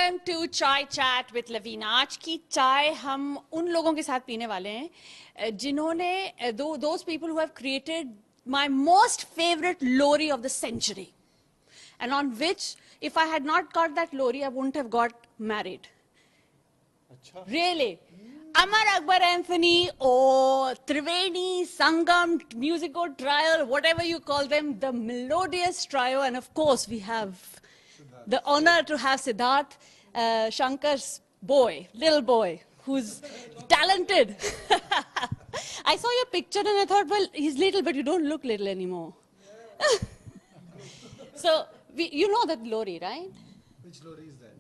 Welcome to Chai Chat with Lavina. आज की चाय हम उन लोगों के साथ पीने वाले हैं जिन्होंने those people who have created my most favorite lorry of the century, and on which, if I had not got that lorry, I wouldn't have got married. Achha. Really. Amar Akbar Anthony or Triveni, Sangam, musical trio, whatever you call them, the melodious trio, and of course we have the honor to have Siddharth, Shankar's boy, little boy, who's talented. I saw your picture and I thought, well, he's little, but you don't look little anymore. So, you know that lorry, right? Which lorry is that?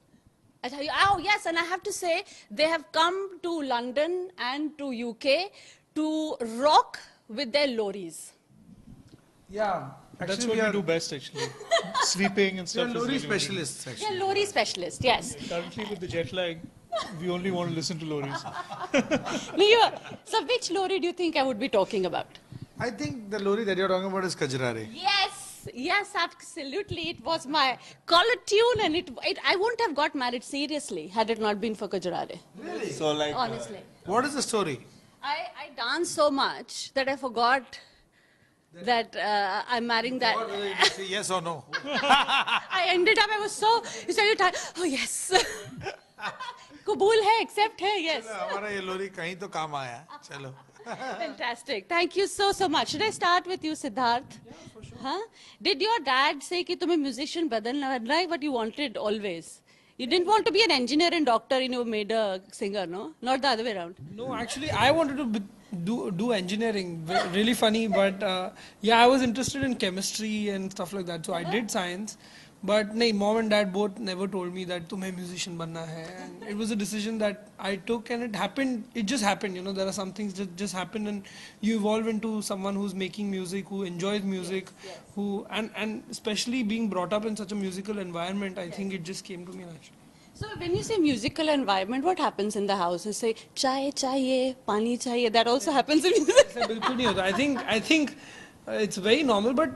Oh, yes, and I have to say, they have come to London and to UK to rock with their lorries. Yeah. Actually, that's what we do best, actually. Sweeping and stuff. You're lorry specialists, actually. Yeah, lorry specialist, yes. Currently, with the jet lag, we only want to listen to lorries. So which lorry do you think I would be talking about? I think the lorry that you're talking about is Kajrare. Yes, absolutely. It was my collar tune, and I wouldn't have got married seriously had it not been for Kajrare. Really? So, like, honestly. What is the story? I danced so much that I forgot that I'm marrying that. What, whether you say yes or no? I ended up, I was so, you said you're tired. Oh, yes. Kabul hai, accept hai, yes. हमारा ये lorry कहीं तो काम आया. चलो. Fantastic. Thank you so much. Should I start with you, Siddharth? Yeah, for sure. Huh? Did your dad say कि तुम्हें musician बनना है, what you wanted always? You didn't want to be an engineer and doctor and you made a singer, no? Not the other way around. No, actually, I wanted to do engineering. Really funny, but yeah, I was interested in chemistry and stuff like that. So I did science. But no, mom and dad both never told me that तुम्हें musician बनना है. And it was a decision that I took, and it happened. It just happened. You know, there are some things that just happen, and you evolve into someone who's making music, who enjoys music, who and especially being brought up in such a musical environment. I think it just came to me naturally. So when you say musical environment, what happens in the house? You say chai chahiye, pani chahiye. That also happens in music. बिल्कुल नहीं होता. I think it's very normal, but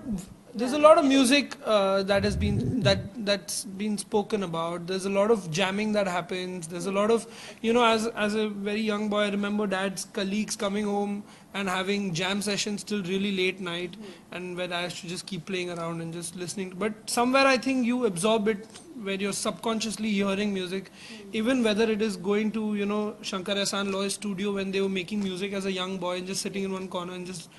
there's a lot of music that's been spoken about. There's a lot of jamming that happens. There's a lot of, you know, as a very young boy, I remember dad's colleagues coming home and having jam sessions till really late night, and where I used to just keep playing around and just listening. But somewhere I think you absorb it, where you're subconsciously hearing music, even whether it is going to, you know, Shankar Ehsaan Loy's studio when they were making music as a young boy and just sitting in one corner and just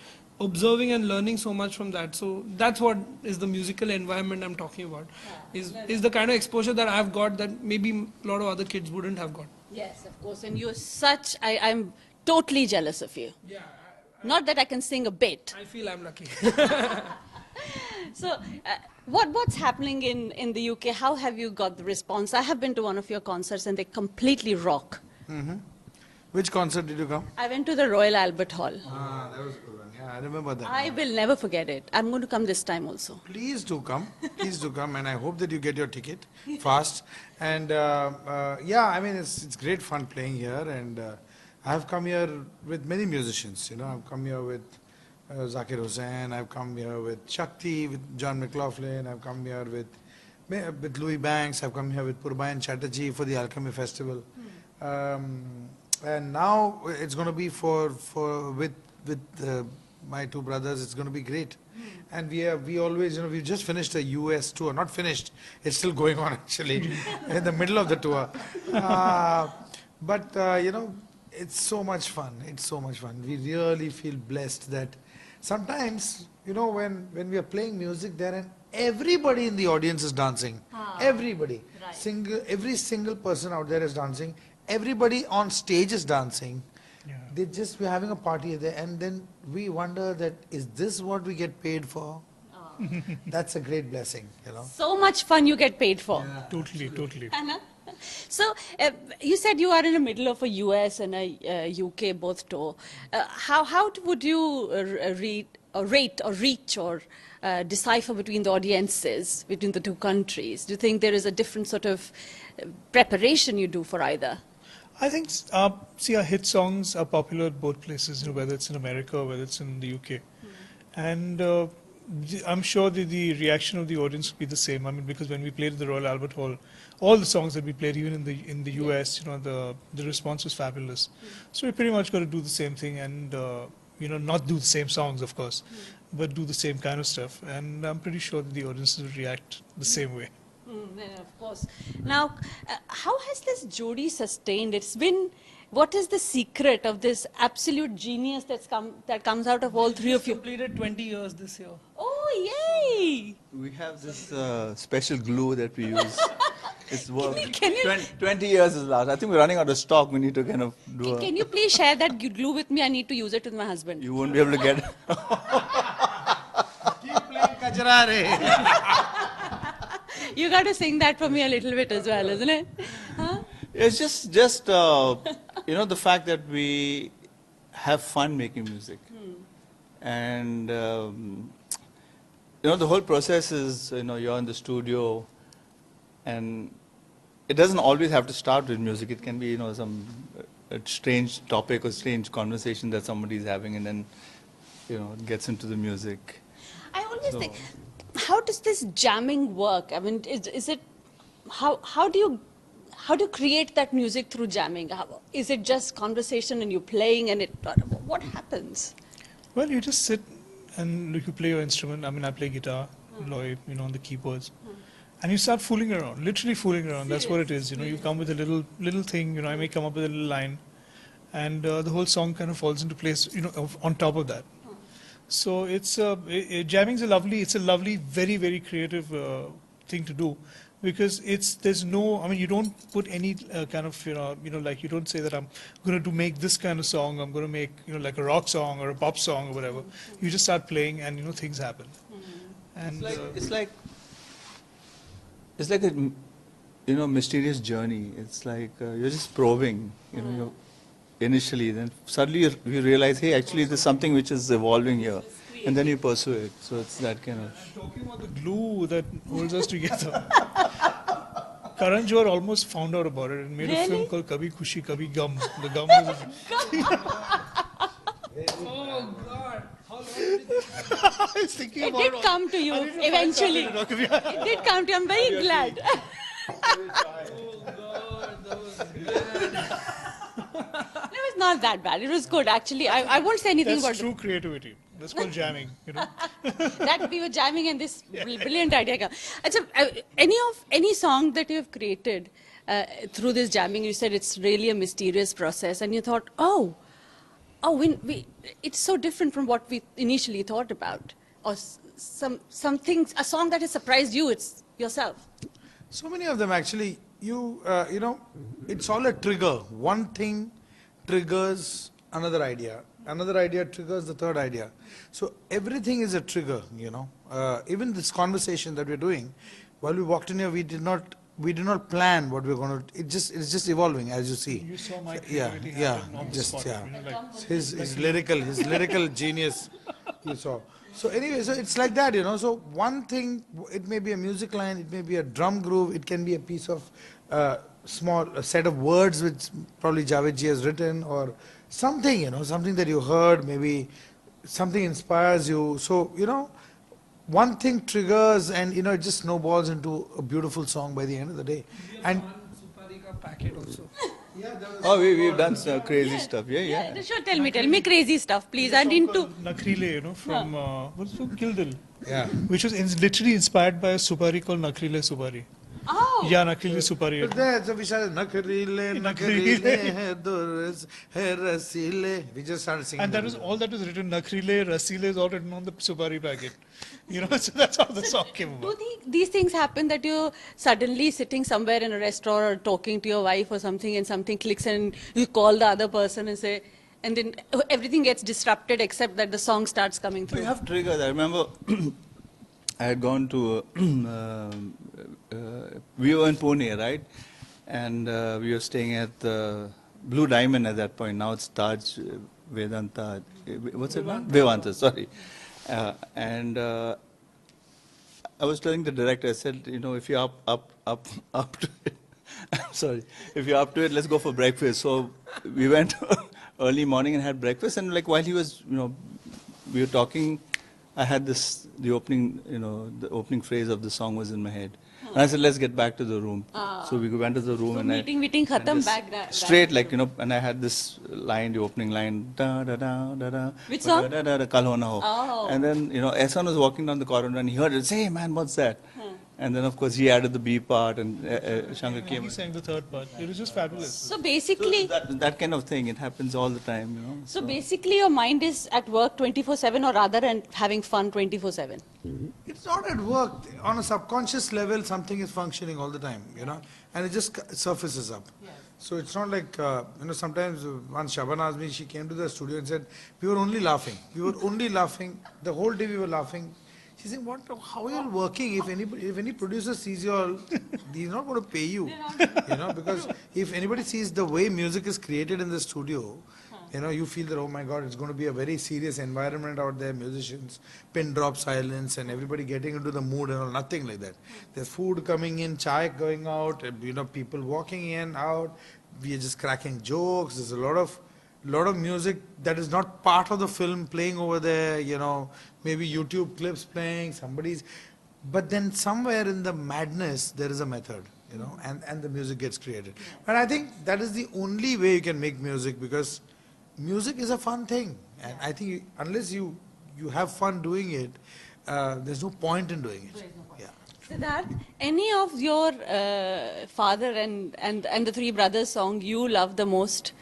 observing and learning so much from that. So that's what is the musical environment I'm talking about. Is the kind of exposure that I've got that maybe a lot of other kids wouldn't have got. Yes, of course. And you're such, I'm totally jealous of you. Yeah. Not that I can sing a bit. I feel I'm lucky. So, what's happening in the UK? How have you got the response? I have been to one of your concerts and they completely rock. Mm-hmm. Which concert did you come? I went to the Royal Albert Hall. Ah, that was good one. Yeah, I remember that. I will never forget it. I'm going to come this time also. Please do come. Please do come, and I hope that you get your ticket fast. And yeah, I mean, it's great fun playing here, and I've come here with many musicians. You know, I've come here with Zakir Hussain. I've come here with Shakti, with John McLaughlin. I've come here with Louis Banks. I've come here with Purbayan Chatterjee for the Alchemy Festival. And now it's going to be with my two brothers. It's going to be great. And we always, you know, we've just finished a US tour. Not finished. It's still going on actually in the middle of the tour. But you know, it's so much fun. It's so much fun. We really feel blessed that sometimes, you know, when we are playing music there and everybody in the audience is dancing. Everybody. Right. Every single person out there is dancing. Everybody on stage is dancing. Yeah. We're having a party there, and then we wonder that, is this what we get paid for? Oh. That's a great blessing, you know. So much fun you get paid for. Yeah. Totally. Anna? So, you said you are in the middle of a US and a UK both tour. How would you rate or reach or decipher between the audiences, between the two countries? Do you think there is a different sort of preparation you do for either? I think, see, our hit songs are popular at both places, you know, whether it's in America or whether it's in the UK. And I'm sure the reaction of the audience will be the same. I mean, because when we played at the Royal Albert Hall, all the songs that we played, even in the US, the response was fabulous. So we pretty much got to do the same thing, and not do the same songs, of course, but do the same kind of stuff. And I'm pretty sure that the audience will react the same way. Yeah, of course. Now, how has this Jodi sustained? It's been. What is the secret of this absolute genius that comes out of all three of you? Completed 20 years this year. Oh, yay! We have this special glue that we use. It's worked. Can you- 20 years is last. I think we're running out of stock. We need to kind of do Can you please share that glue with me? I need to use it with my husband. You won't be able to get. Keep playing Kajra Re. You got to sing that for me a little bit as well, isn't it? Huh? It's just the fact that we have fun making music, and the whole process is you're in the studio, and it doesn't always have to start with music. It can be some a strange topic or strange conversation that somebody's having, and then it gets into the music. I always think, how does this jamming work? I mean, is it how do you create that music through jamming? Is it just conversation and you're playing and what happens? Well, you just sit and you play your instrument. I mean, I play guitar, Loy, on the keyboards. And you start fooling around, literally fooling around. That's what it is. You come with a little thing. I may come up with a little line, and the whole song kind of falls into place. On top of that. So it's jamming's a lovely, very, very creative thing to do, because you don't put any kind of like, you don't say that I'm going to make this kind of song. I'm going to make like a rock song or a pop song or whatever. You just start playing, and things happen. And It's like a mysterious journey. It's like you're just probing, initially. Then suddenly you realize, hey, actually there's something which is evolving here, and then you pursue it. So it's that kind of. talking about the glue that holds us together, Karan Johar almost found out about it and made a film called Kabhi Khushi Kabhi Gum. The gum was. Oh God! How long did I was thinking It about did come to you eventually. It did come to you. I'm very glad. Oh God, that was bad. It was not that bad. It was good, actually. I won't say anything That's about true creativity. That's called jamming. that. We were jamming and this brilliant idea came. Achha, any song that you have created through this jamming, you said it's really a mysterious process, and you thought, it's so different from what we initially thought about, or some things, a song that has surprised you, it's yourself. So many of them actually, it's all a trigger. One thing triggers another idea triggers the third idea. So everything is a trigger, even this conversation that we're doing, while we walked in here, we did not plan what we're going to, it's just evolving, as you see. You saw my creativity happen on the spot, His lyrical genius, you saw. So anyway, so it's like that, so one thing, it may be a music line, it may be a drum groove, it can be a piece of a set of words which probably Javed ji has written, or something, something that you heard, maybe something inspires you. So, one thing triggers, and it just snowballs into a beautiful song by the end of the day. And Supari ka packet also. Oh, we've done some crazy stuff. Yeah. Sure, tell me crazy stuff, please. And into Nakrile, from what's from Kill Dil, yeah. which was literally inspired by a supari called Nakrile Supari. oh, Yeah, Nakrile Supari. There's a Vishal Nakrile Durs Hai Rasile. We just started singing. And that was all that was written. Nakrile, Rasile is all written on the supari packet. So that's how the song came about. do these things happen, that you're suddenly sitting somewhere in a restaurant or talking to your wife or something, and something clicks and you call the other person and say, and then everything gets disrupted except that the song starts coming So through? you have triggers. I remember I had gone to, we were in Pune, right? And we were staying at the Blue Diamond at that point. Now it's Taj Vedanta. What's it? Vedanta, sorry. And I was telling the director, I said, if you're up to it, I'm sorry, if you're up to it, let's go for breakfast. So we went early morning and had breakfast, and like while he was, we were talking, I had this, the opening, the opening phrase of the song was in my head. And I said, let's get back to the room. So we went to the room So and meeting and khatam just back straight, like, and I had this line, the opening line, da da da da da. Which song? Da da da kal ho na ho. Oh. And then, Ehsaan was walking down the corridor and he heard it, say, hey man, what's that? And then of course he added the B part and Shankar came. He sang the third part. It was just fabulous. So basically, That kind of thing, it happens all the time, so basically your mind is at work 24/7 or rather and having fun 24/7. It's not at work. On a subconscious level, something is functioning all the time, and it just surfaces up. So it's not like, sometimes once Shaban asked me, she came to the studio and said, we were only laughing. We were only laughing. The whole day we were laughing. She said, how are you all working? If any producer sees you all, he's not going to pay you. Because if anybody sees the way music is created in the studio, you feel that, oh my God, it's going to be a very serious environment out there, musicians, pin drop silence and everybody getting into the mood and all, nothing like that. There's food coming in, chai going out, people walking in, out, we are just cracking jokes, there's a lot of music that is not part of the film playing over there, maybe YouTube clips playing, but then somewhere in the madness, there is a method, and the music gets created. And I think that is the only way you can make music, because music is a fun thing, and I think unless you have fun doing it, there's no point in doing it. Yeah. Siddharth, any of your father and the three brothers song you love the most?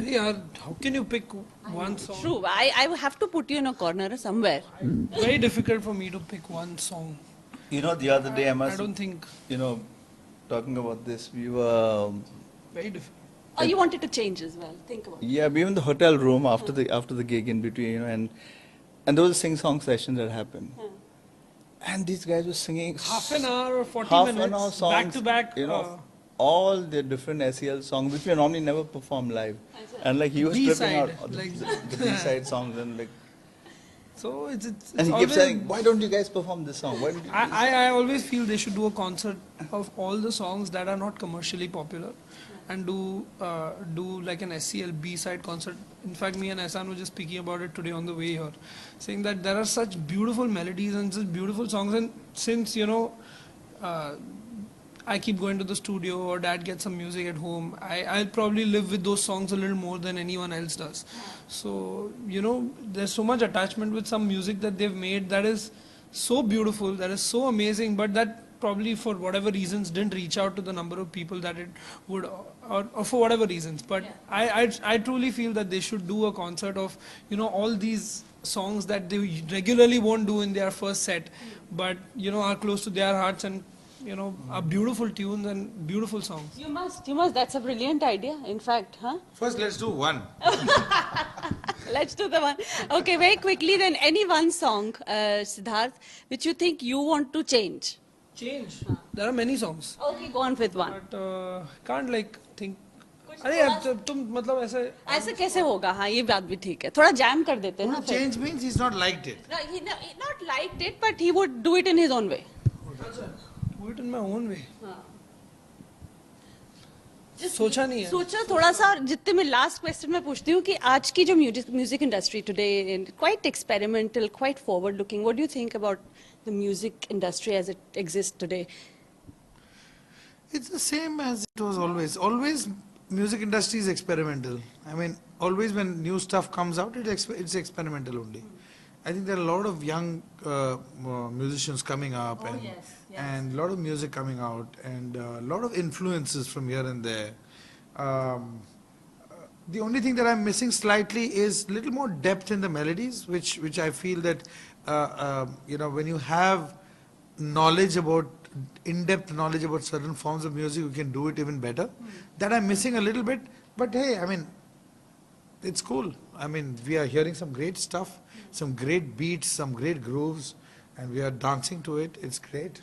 Yeah, how can you pick one song? True, I have to put you in a corner somewhere. Very difficult for me to pick one song. The other day I don't think. Talking about this, we were... Very difficult. Or you wanted to change as well, think about it. Yeah, we were in the hotel room after the gig in between, and there was a sing-song session that happened. And these guys were singing Half an hour or 40 half minutes, an hour songs, back to back. all the different SEL songs, which we normally never perform live. And like he was tripping out the B-side songs and like... So it's And he kept always, saying, why don't you guys perform this song? Why don't you do this I always feel they should do a concert of all the songs that are not commercially popular and do like an SCL B-side concert. In fact, me and Ehsaan were just speaking about it today on the way here, saying that there are such beautiful melodies and such beautiful songs, and since I keep going to the studio or dad gets some music at home, I'll probably live with those songs a little more than anyone else does. So, there's so much attachment with some music that they've made that is so beautiful, that is so amazing, but that probably for whatever reasons didn't reach out to the number of people that it would, or for whatever reasons. But I truly feel that they should do a concert of, all these songs that they regularly won't do in their first set, but, are close to their hearts and are beautiful tunes and beautiful songs. You must. That's a brilliant idea, in fact, huh? First, let's do one. Let's do the one. Okay, very quickly then, any one song, Siddharth, which you think you want to change? Change. There are many songs. Okay, go on with one. But can't think. अरे तुम मतलब ऐसे ऐसे कैसे होगा? हाँ, ये बात भी ठीक है. थोड़ा jam कर देते हैं ना. Change means he's not liked it. No, he not liked it, but he would do it in his own way. Do it in my own way. सोचा नहीं है. सोचा थोड़ा सा. जितने में last question मैं पूछती हूँ कि आज की जो music industry today, quite experimental, quite forward looking. What do you think about the music industry as it exists today? It's the same as it was always. Always, music industry is experimental. I mean, always when new stuff comes out, it's experimental only. I think there are a lot of young musicians coming up, and a lot of music coming out, and a lot of influences from here and there. The only thing that I'm missing slightly is a little more depth in the melodies, which I feel that when you have in-depth knowledge about certain forms of music, you can do it even better. That I'm missing a little bit, but hey, I mean, it's cool. I mean, we are hearing some great stuff, some great beats, some great grooves, and we are dancing to it. It's great.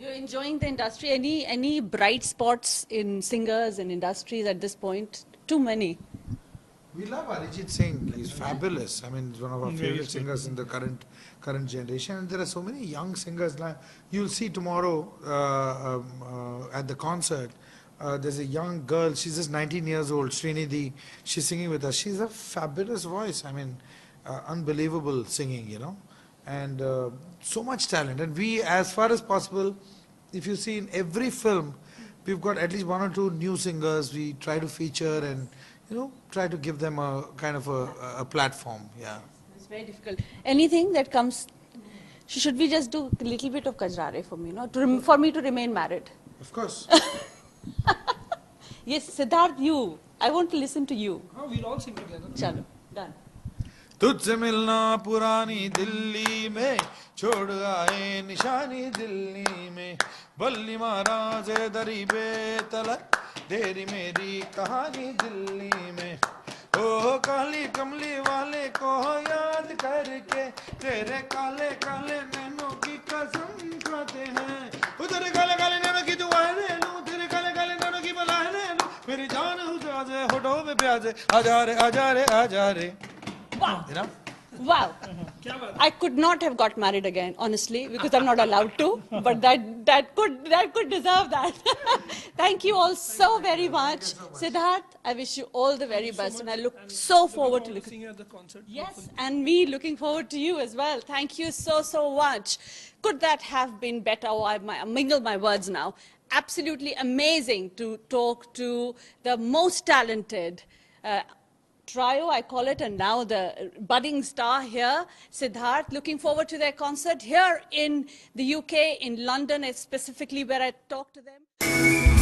You're enjoying the industry. Any bright spots in singers and industries at this point? Too many. We love Arijit Singh. He's fabulous. I mean, he's one of our favorite singers in the current generation. And there are so many young singers. You'll see tomorrow at the concert. There's a young girl. She's just 19 years old. Srinidhi. She's singing with us. She's a fabulous voice. I mean, unbelievable singing. and so much talent. And we, as far as possible, if you see in every film, we've got at least one or two new singers. We try to feature and try to give them a kind of a platform. Yeah. It's very difficult. Anything that comes. Should we just do a little bit of Kajrare for me, for me to remain married? Of course. Yes, Siddharth, you. I want to listen to you. Oh, we'll all sing together. Chalo, done. तुझसे मिलना पुरानी दिल्ली में छोड़ आए निशानी दिल्ली में बल्ली महाराज दरी पे तलक तेरी मेरी कहानी दिल्ली में ओ काली कमली वाले को याद करके तेरे काले काले नैनों की कसम खाते हैं उधर काले काले नैनों की दुआएं ले लूं तेरे काले काले नैनों की बलाएं ले लूं मेरी जान उजा दे होठों में प्याजे आजा रे आजा रे आजा रे. Wow. You know? Wow. I could not have got married again, honestly, because I'm not allowed to. But that could deserve that. Thank you all so very much. Siddharth, I wish you all the very best, and I look so forward to singing at the concert. Yes, and me looking forward to you as well. Thank you so much. Could that have been better? Oh, I mingle my words now. Absolutely amazing to talk to the most talented trio, I call it, and now the budding star here, Siddharth. Looking forward to their concert here in the UK, in London, specifically where I talked to them.